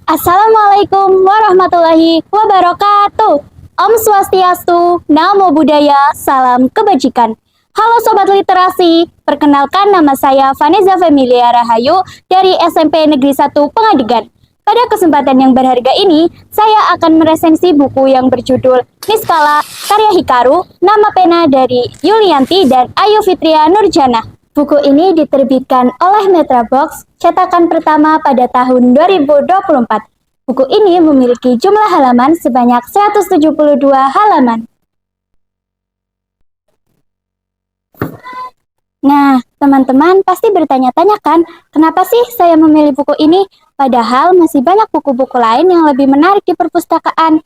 Assalamualaikum warahmatullahi wabarakatuh. Om Swastiastu, Namo Buddhaya, salam kebajikan. Halo Sobat Literasi, perkenalkan nama saya Vanessa Femilia Rahayu dari SMP Negeri 1 Pengadegan. Pada kesempatan yang berharga ini, saya akan meresensi buku yang berjudul Niskala, karya Hikaru, nama pena dari Yulianti dan Ayu Fitria Nurjana. Buku ini diterbitkan oleh Metra Box, cetakan pertama pada tahun 2024. Buku ini memiliki jumlah halaman sebanyak 172 halaman. Nah, teman-teman pasti bertanya-tanya kan, kenapa sih saya memilih buku ini? Padahal masih banyak buku-buku lain yang lebih menarik di perpustakaan.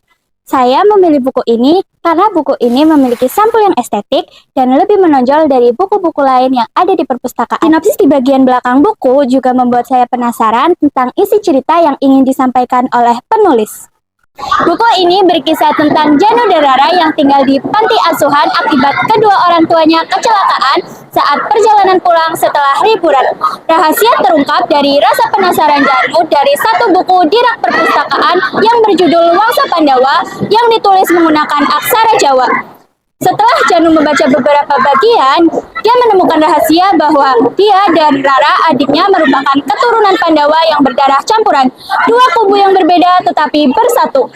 Saya memilih buku ini karena buku ini memiliki sampul yang estetik dan lebih menonjol dari buku-buku lain yang ada di perpustakaan. Sinopsis di bagian belakang buku juga membuat saya penasaran tentang isi cerita yang ingin disampaikan oleh penulis. Buku ini berkisah tentang Janu dan Rara yang tinggal di panti asuhan akibat kedua orang tuanya kecelakaan saat perjalanan pulang setelah liburan. Rahasia terungkap dari rasa penasaran Janu dari satu buku di rak perpustakaan yang berjudul Wangsa Pandawa yang ditulis menggunakan aksara Jawa. Setelah Janu membaca beberapa bagian, dia menemukan rahasia bahwa dia dan Rara, adiknya, merupakan keturunan Pandawa yang berdarah campuran. Dua kubu yang berbeda tetapi bersatu.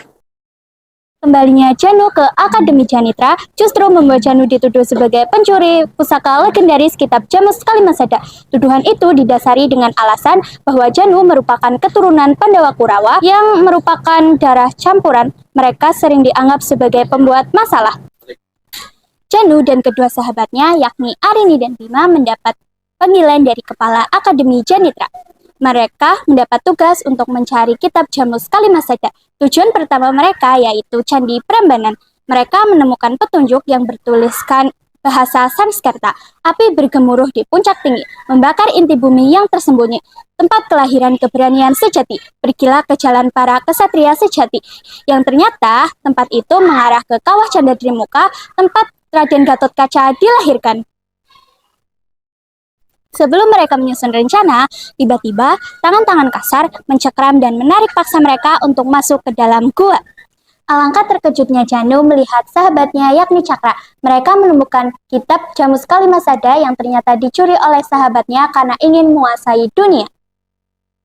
Kembalinya Janu ke Akademi Janitra justru membuat Janu dituduh sebagai pencuri pusaka legendaris kitab Jamus Kalimasada. Tuduhan itu didasari dengan alasan bahwa Janu merupakan keturunan Pandawa Kurawa yang merupakan darah campuran. Mereka sering dianggap sebagai pembuat masalah. Janu dan kedua sahabatnya, yakni Arini dan Bima, mendapat panggilan dari kepala Akademi Janitra. Mereka mendapat tugas untuk mencari kitab Jamus Kalimasada. Tujuan pertama mereka yaitu Candi Prambanan. Mereka menemukan petunjuk yang bertuliskan bahasa Sanskerta. Api bergemuruh di puncak tinggi, membakar inti bumi yang tersembunyi. Tempat kelahiran keberanian sejati. Pergilah ke jalan para kesatria sejati. Yang ternyata tempat itu mengarah ke Kawah Candadrimuka, tempat Raden Gatot Kaca dilahirkan. Sebelum mereka menyusun rencana, tiba-tiba tangan-tangan kasar mencekram dan menarik paksa mereka untuk masuk ke dalam gua. Alangkah terkejutnya Janu melihat sahabatnya yakni Cakra. Mereka menemukan kitab Jamus Kalimasada yang ternyata dicuri oleh sahabatnya karena ingin menguasai dunia.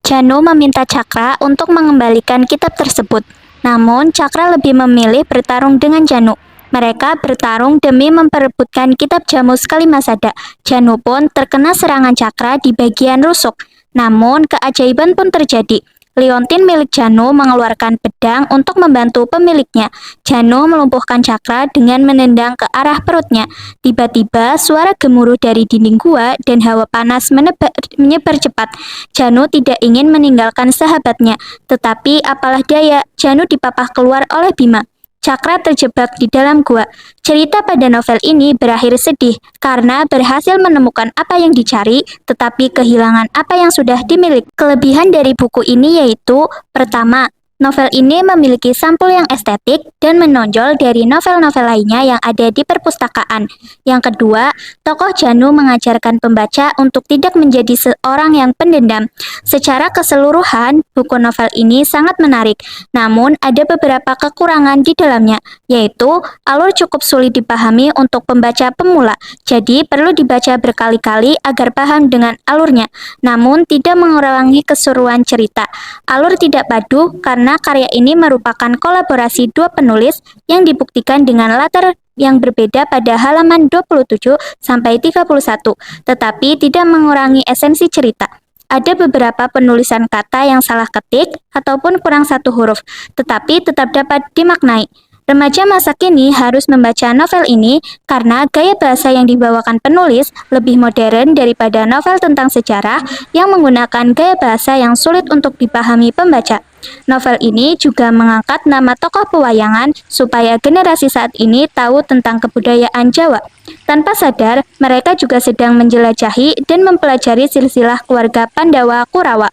Janu meminta Cakra untuk mengembalikan kitab tersebut. Namun Cakra lebih memilih bertarung dengan Janu. Mereka bertarung demi memperebutkan kitab Jamus Kalimasada. Janu pun terkena serangan Cakra di bagian rusuk. Namun keajaiban pun terjadi. Liontin milik Janu mengeluarkan pedang untuk membantu pemiliknya. Janu melumpuhkan Cakra dengan menendang ke arah perutnya. Tiba-tiba suara gemuruh dari dinding gua dan hawa panas menyebar cepat. Janu tidak ingin meninggalkan sahabatnya, tetapi apalah daya, Janu dipapah keluar oleh Bima. Cakra terjebak di dalam gua. Cerita pada novel ini berakhir sedih karena berhasil menemukan apa yang dicari, tetapi kehilangan apa yang sudah dimiliki. Kelebihan dari buku ini yaitu, pertama, novel ini memiliki sampul yang estetik dan menonjol dari novel-novel lainnya yang ada di perpustakaan. Yang kedua, tokoh Janu mengajarkan pembaca untuk tidak menjadi seorang yang pendendam. Secara keseluruhan, buku novel ini sangat menarik, namun ada beberapa kekurangan di dalamnya, yaitu alur cukup sulit dipahami untuk pembaca pemula, jadi perlu dibaca berkali-kali agar paham dengan alurnya, namun tidak mengurangi keseruan cerita. Alur tidak padu karena karya ini merupakan kolaborasi dua penulis yang dibuktikan dengan latar yang berbeda pada halaman 27 sampai 31, tetapi tidak mengurangi esensi cerita. Ada beberapa penulisan kata yang salah ketik ataupun kurang satu huruf, tetapi tetap dapat dimaknai. Remaja masa kini harus membaca novel ini karena gaya bahasa yang dibawakan penulis lebih modern daripada novel tentang sejarah yang menggunakan gaya bahasa yang sulit untuk dipahami pembaca. Novel ini juga mengangkat nama tokoh pewayangan supaya generasi saat ini tahu tentang kebudayaan Jawa. Tanpa sadar, mereka juga sedang menjelajahi dan mempelajari silsilah keluarga Pandawa Kurawa.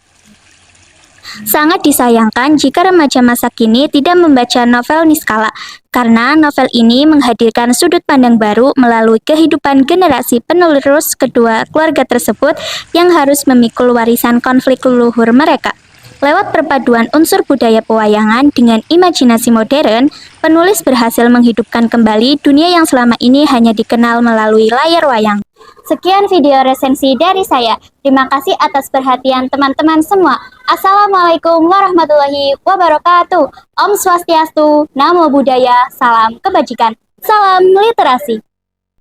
Sangat disayangkan jika remaja masa kini tidak membaca novel Niskala, karena novel ini menghadirkan sudut pandang baru melalui kehidupan generasi penerus kedua keluarga tersebut yang harus memikul warisan konflik leluhur mereka. Lewat perpaduan unsur budaya pewayangan dengan imajinasi modern, penulis berhasil menghidupkan kembali dunia yang selama ini hanya dikenal melalui layar wayang. Sekian video resensi dari saya. Terima kasih atas perhatian teman-teman semua. Assalamualaikum warahmatullahi wabarakatuh. Om Swastiastu, Namo Buddhaya, salam kebajikan, salam literasi.